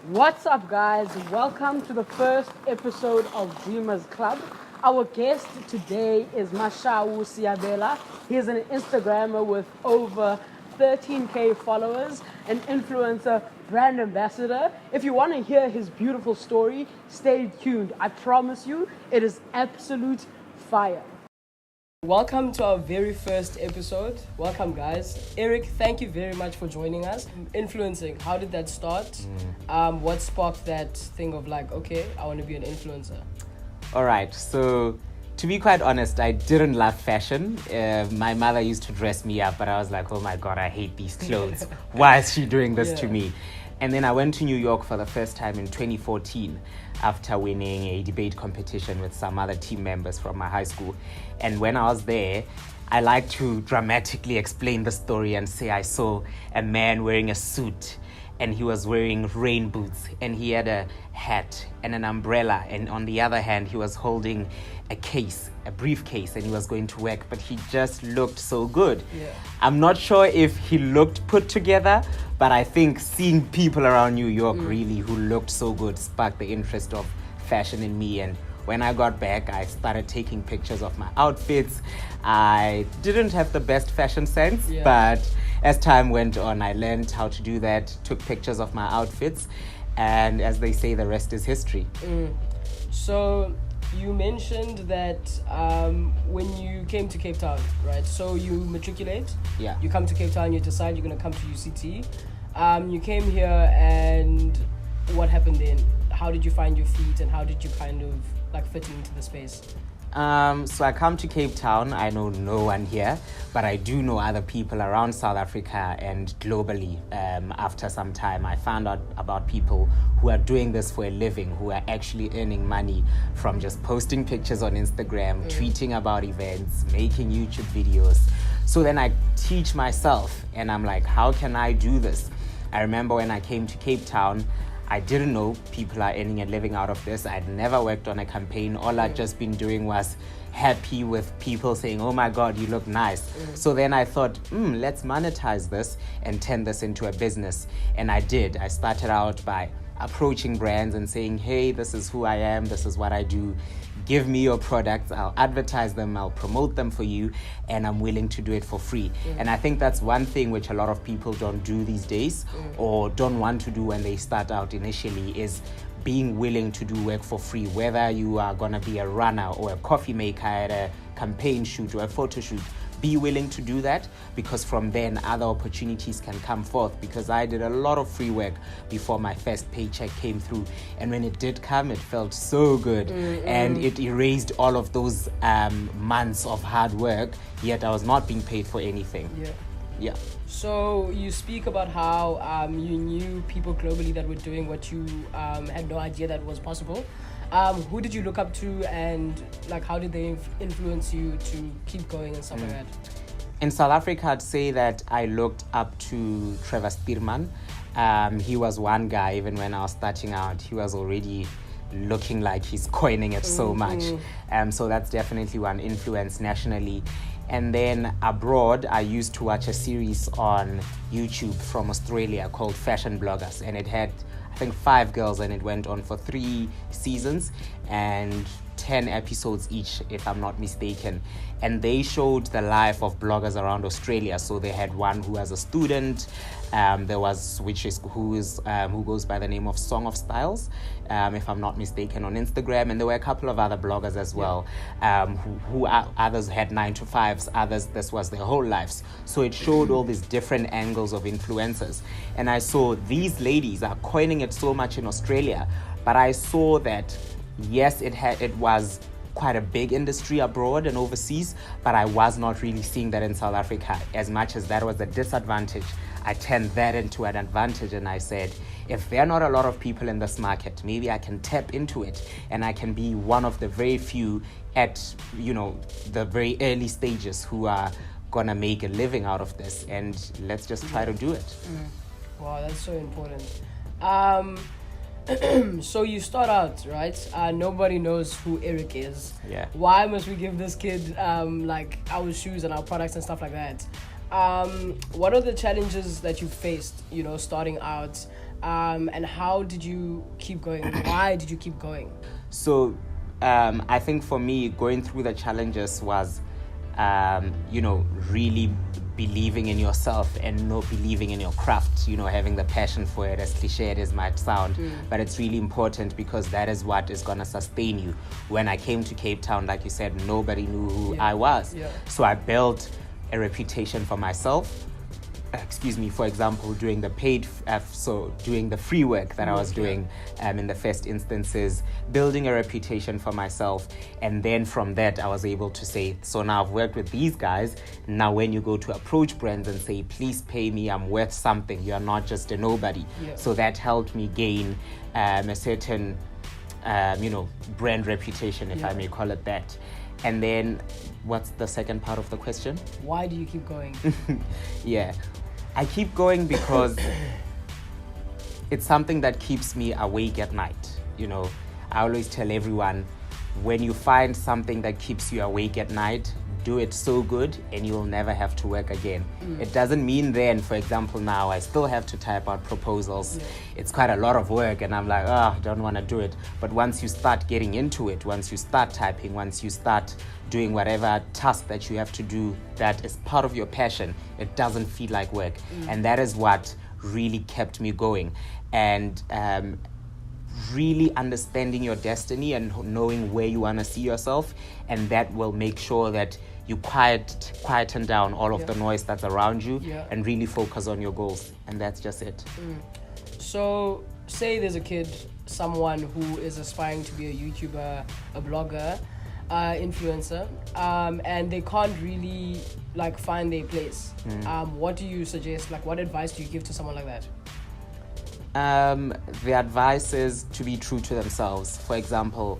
What's up, guys? Welcome to the first episode of Dreamers Club. Our guest today is Mashao Seabela. He's an Instagrammer with over 13K followers, an influencer, brand ambassador. If you want to hear his beautiful story, stay tuned. I promise you, it is absolute fire. Welcome to our very first episode. Welcome, guys. Eric, thank you very much for joining us. Influencing, how did that start? What sparked that thing of like, okay, I want to be an influencer? All right, so to be quite honest, I didn't love fashion. My mother used to dress me up, but I was like, oh my God, I hate these clothes. Why is she doing this to me? And then I went to New York for the first time in 2014 after winning a debate competition with some other team members from my high school. And when I was there, I like to dramatically explain the story and say I saw a man wearing a suit and he was wearing rain boots and he had a hat and an umbrella, and on the other hand he was holding a case, a briefcase, and he was going to work, but he just looked so good. I'm not sure if he looked put together, but I think seeing people around New York really who looked so good sparked the interest of fashion in me. And when I got back, I started taking pictures of my outfits. I didn't have the best fashion sense, but as time went on, I learned how to do that, took pictures of my outfits, and as they say, the rest is history. So you mentioned that when you came to Cape Town, right? So you matriculate. Yeah. You come to Cape Town, you decide you're going to come to UCT. You came here, and what happened then? How did you find your feet, and how did you kind of like fit into the space? So I come to Cape Town. I know no one here, but I do know other people around South Africa and globally. After some time, I found out about people who are doing this for a living, who are actually earning money from just posting pictures on Instagram, tweeting about events, making YouTube videos. So then I teach myself, and I'm like, how can I do this? I remember when I came to Cape Town, I didn't know people are earning a living out of this. I'd never worked on a campaign. All I'd just been doing was happy with people saying, oh my God, you look nice. So then I thought, let's monetize this and turn this into a business. And I did. I started out by approaching brands and saying, hey, this is who I am, this is what I do. Give me your products, I'll advertise them, I'll promote them for you, and I'm willing to do it for free. And I think that's one thing which a lot of people don't do these days, or don't want to do when they start out initially, is being willing to do work for free, whether you are gonna be a runner or a coffee maker at a campaign shoot or a photo shoot. Be willing to do that, because from then other opportunities can come forth, because I did a lot of free work before my first paycheck came through, and when it did come, it felt so good, and it erased all of those months of hard work, yet I was not being paid for anything. Yeah. So you speak about how you knew people globally that were doing what you had no idea that was possible. Who did you look up to, and like how did they influence you to keep going and stuff like that? In South Africa, I'd say that I looked up to Trevor Spearman. He was one guy, even when I was starting out, he was already looking like he's coining it so much. So that's definitely one influence nationally. And then abroad, I used to watch a series on YouTube from Australia called Fashion Bloggers, and it had, I think, 5 girls, and it went on for 3 seasons and 10 episodes each, if I'm not mistaken. And they showed the life of bloggers around Australia. So they had one who was a student, there was who goes by the name of Song of Styles, if I'm not mistaken, on Instagram, and there were a couple of other bloggers as well, who others had 9 to 5s, others this was their whole lives. So it showed all these different angles of influencers, and I saw these ladies are coining it so much in Australia, but I saw that yes, it was quite a big industry abroad and overseas, but I was not really seeing that in South Africa. As much as that was a disadvantage, I turned that into an advantage, and I said, if there are not a lot of people in this market, maybe I can tap into it, and I can be one of the very few at, the very early stages who are gonna make a living out of this, and let's just try to do it. Wow, that's so important. So you start out, right? Nobody knows who Eric is. Yeah. Why must we give this kid like our shoes and our products and stuff like that? What are the challenges that you faced, starting out? And how did you keep going? Why did you keep going? So I think for me, going through the challenges was, really believing in yourself and not believing in your craft, having the passion for it, as cliche as it might sound. But it's really important because that is what is going to sustain you. When I came to Cape Town, like you said, nobody knew who I was. Yeah. So I built a reputation for myself. For example, doing the doing the free work that I was doing in the first instances, building a reputation for myself. And then from that, I was able to say, so now I've worked with these guys. Now, when you go to approach brands and say, please pay me, I'm worth something. You're not just a nobody. Yeah. So that helped me gain a certain, brand reputation, if I may call it that. And then what's the second part of the question? Why do you keep going? Yeah, I keep going because it's something that keeps me awake at night. I always tell everyone, when you find something that keeps you awake at night, do it so good and you'll never have to work again. It doesn't mean then, for example, now I still have to type out proposals. Yeah. It's quite a lot of work and I'm like, I don't want to do it. But once you start getting into it, once you start typing, once you start doing whatever task that you have to do that is part of your passion, it doesn't feel like work. And that is what really kept me going. And really understanding your destiny and knowing where you want to see yourself, and that will make sure that you quieten down all of the noise that's around you and really focus on your goals, and that's just it. So say there's a kid, someone who is aspiring to be a YouTuber, a blogger, influencer, and they can't really find their place. What do you suggest? What advice do you give to someone like that? The advice is to be true to themselves. For example,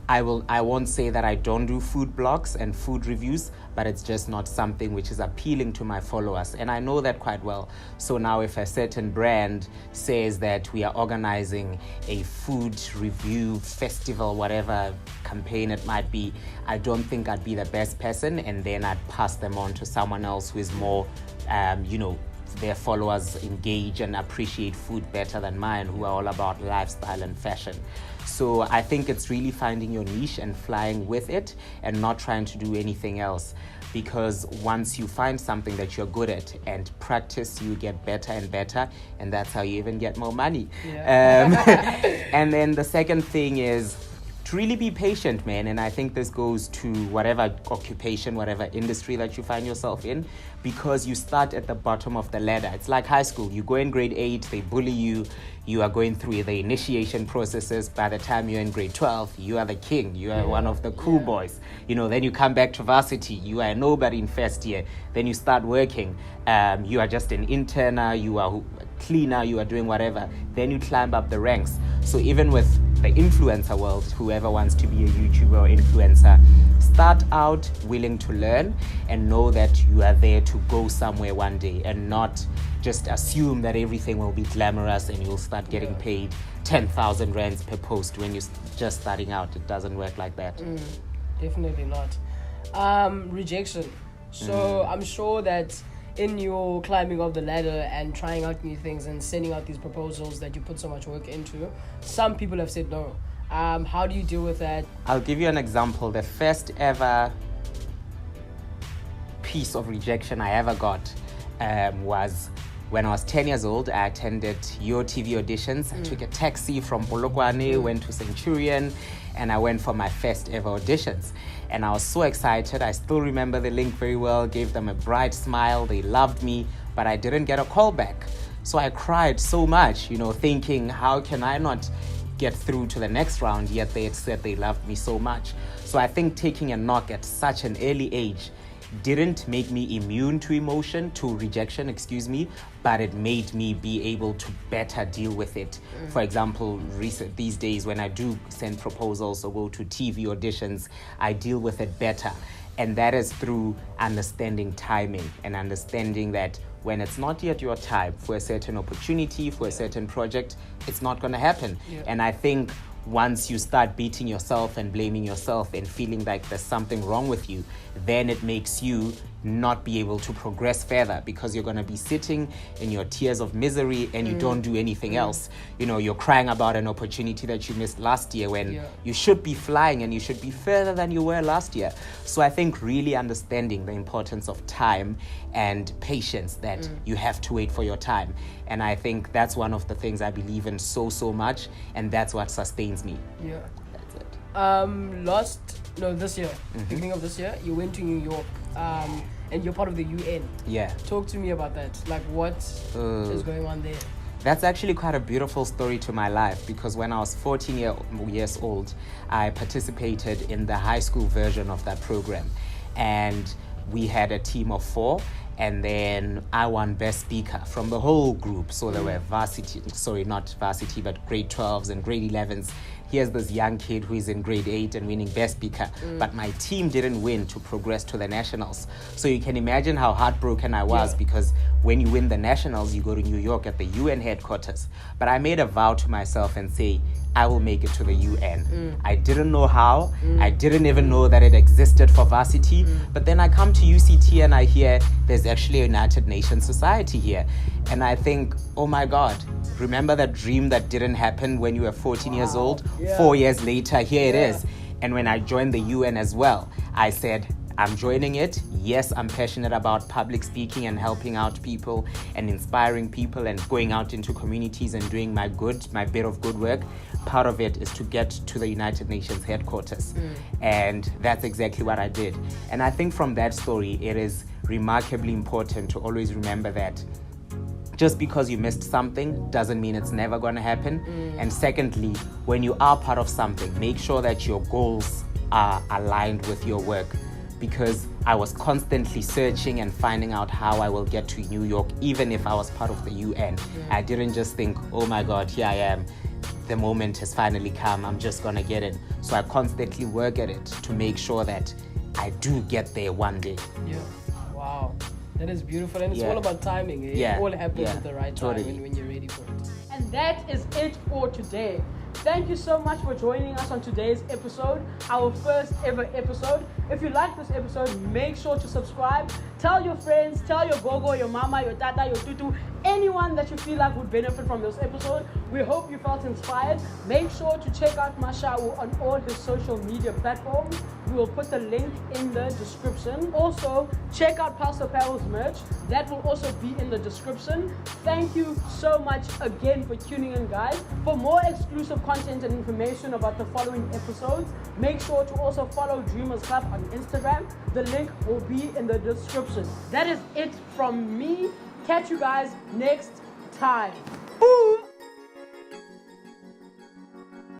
I won't say that I don't do food blogs and food reviews, but it's just not something which is appealing to my followers, and I know that quite well. So now if a certain brand says that we are organizing a food review festival, whatever campaign it might be, I don't think I'd be the best person, and then I'd pass them on to someone else who is more, their followers engage and appreciate food better than mine, who are all about lifestyle and fashion. So I think it's really finding your niche and flying with it and not trying to do anything else, because once you find something that you're good at and practice, you get better and better, and that's how you even get more money. And then the second thing is to really be patient, man. And I think this goes to whatever occupation, whatever industry that you find yourself in, because you start at the bottom of the ladder. It's like high school. You go in grade 8, they bully you. You are going through the initiation processes. By the time you're in grade 12, you are the king. You are one of the cool boys. Then you come back to varsity. You are nobody in first year. Then you start working. You are just an interner. You are cleaner. You are doing whatever. Then you climb up the ranks. So even with the influencer world, whoever wants to be a YouTuber or influencer, start out willing to learn and know that you are there to go somewhere one day, and not just assume that everything will be glamorous and you'll start getting paid 10,000 rands per post when you're just starting out. It doesn't work like that. Definitely not. Rejection. So I'm sure that in your climbing of the ladder and trying out new things and sending out these proposals that you put so much work into, some people have said no. How do you deal with that? I'll give you an example. The first ever piece of rejection I ever got was when I was 10 years old. I attended Your TV auditions. I took a taxi from Polokwane, went to Centurion, and I went for my first ever auditions. And I was so excited. I still remember the link very well, gave them a bright smile. They loved me, but I didn't get a call back. So I cried so much, thinking, how can I not get through to the next round, yet they had said they loved me so much. So I think taking a knock at such an early age didn't make me immune to rejection, but it made me be able to better deal with it. For example, these days when I do send proposals or go to TV auditions, I deal with it better. And that is through understanding timing and understanding that when it's not yet your time for a certain opportunity, for a certain project, it's not going to happen. And I think once you start beating yourself and blaming yourself and feeling like there's something wrong with you, then it makes you not be able to progress further because you're going to be sitting in your tears of misery and you don't do anything else. You're crying about an opportunity that you missed last year when you should be flying and you should be further than you were last year. So I think really understanding the importance of time and patience, that you have to wait for your time. And I think that's one of the things I believe in so much, and that's what sustains me. Yeah. That's it. This year, beginning of this year, you went to New York, and you're part of the UN. Yeah. Talk to me about that. Like, what is going on there? That's actually quite a beautiful story to my life, because when I was 14 years old, I participated in the high school version of that program. And we had a team of 4, and then I won Best Speaker from the whole group. So there were not varsity, but grade 12s and grade 11s. Here's this young kid who is in grade 8 and winning Best Speaker. But my team didn't win to progress to the nationals. So you can imagine how heartbroken I was, because when you win the nationals, you go to New York at the UN headquarters. But I made a vow to myself and say, I will make it to the UN. I didn't know how. I didn't even know that it existed for varsity. But then I come to UCT and I hear there's actually a United Nations Society here. And I think, oh my God, remember that dream that didn't happen when you were 14 years old? 4 years later, here it is. And when I joined the UN as well, I said, I'm joining it. Yes, I'm passionate about public speaking and helping out people and inspiring people and going out into communities and doing my bit of good work. Part of it is to get to the United Nations headquarters. And that's exactly what I did. And I think from that story, it is remarkably important to always remember that just because you missed something doesn't mean it's never going to happen. And secondly, when you are part of something, make sure that your goals are aligned with your work. Because I was constantly searching and finding out how I will get to New York, even if I was part of the UN. I didn't just think, oh my God, here I am. The moment has finally come. I'm just going to get in. So I constantly work at it to make sure that I do get there one day. Yeah. Wow. That is beautiful. And it's all about timing. It all happens at the right time when you're ready for it. And that is it for today. Thank you so much for joining us on today's episode, our first ever episode. If you like this episode, make sure to subscribe. Tell your friends, tell your gogo, your mama, your tata, your tutu, anyone that you feel like would benefit from this episode. We hope you felt inspired. Make sure to check out Mashao on all his social media platforms. We will put the link in the description. Also, check out Apparel's merch. That will also be in the description. Thank you so much again for tuning in, guys. For more exclusive content and information about the following episodes, make sure to also follow Dreamers Club on Instagram. The link will be in the description. That is it from me. Catch you guys next time. Boo!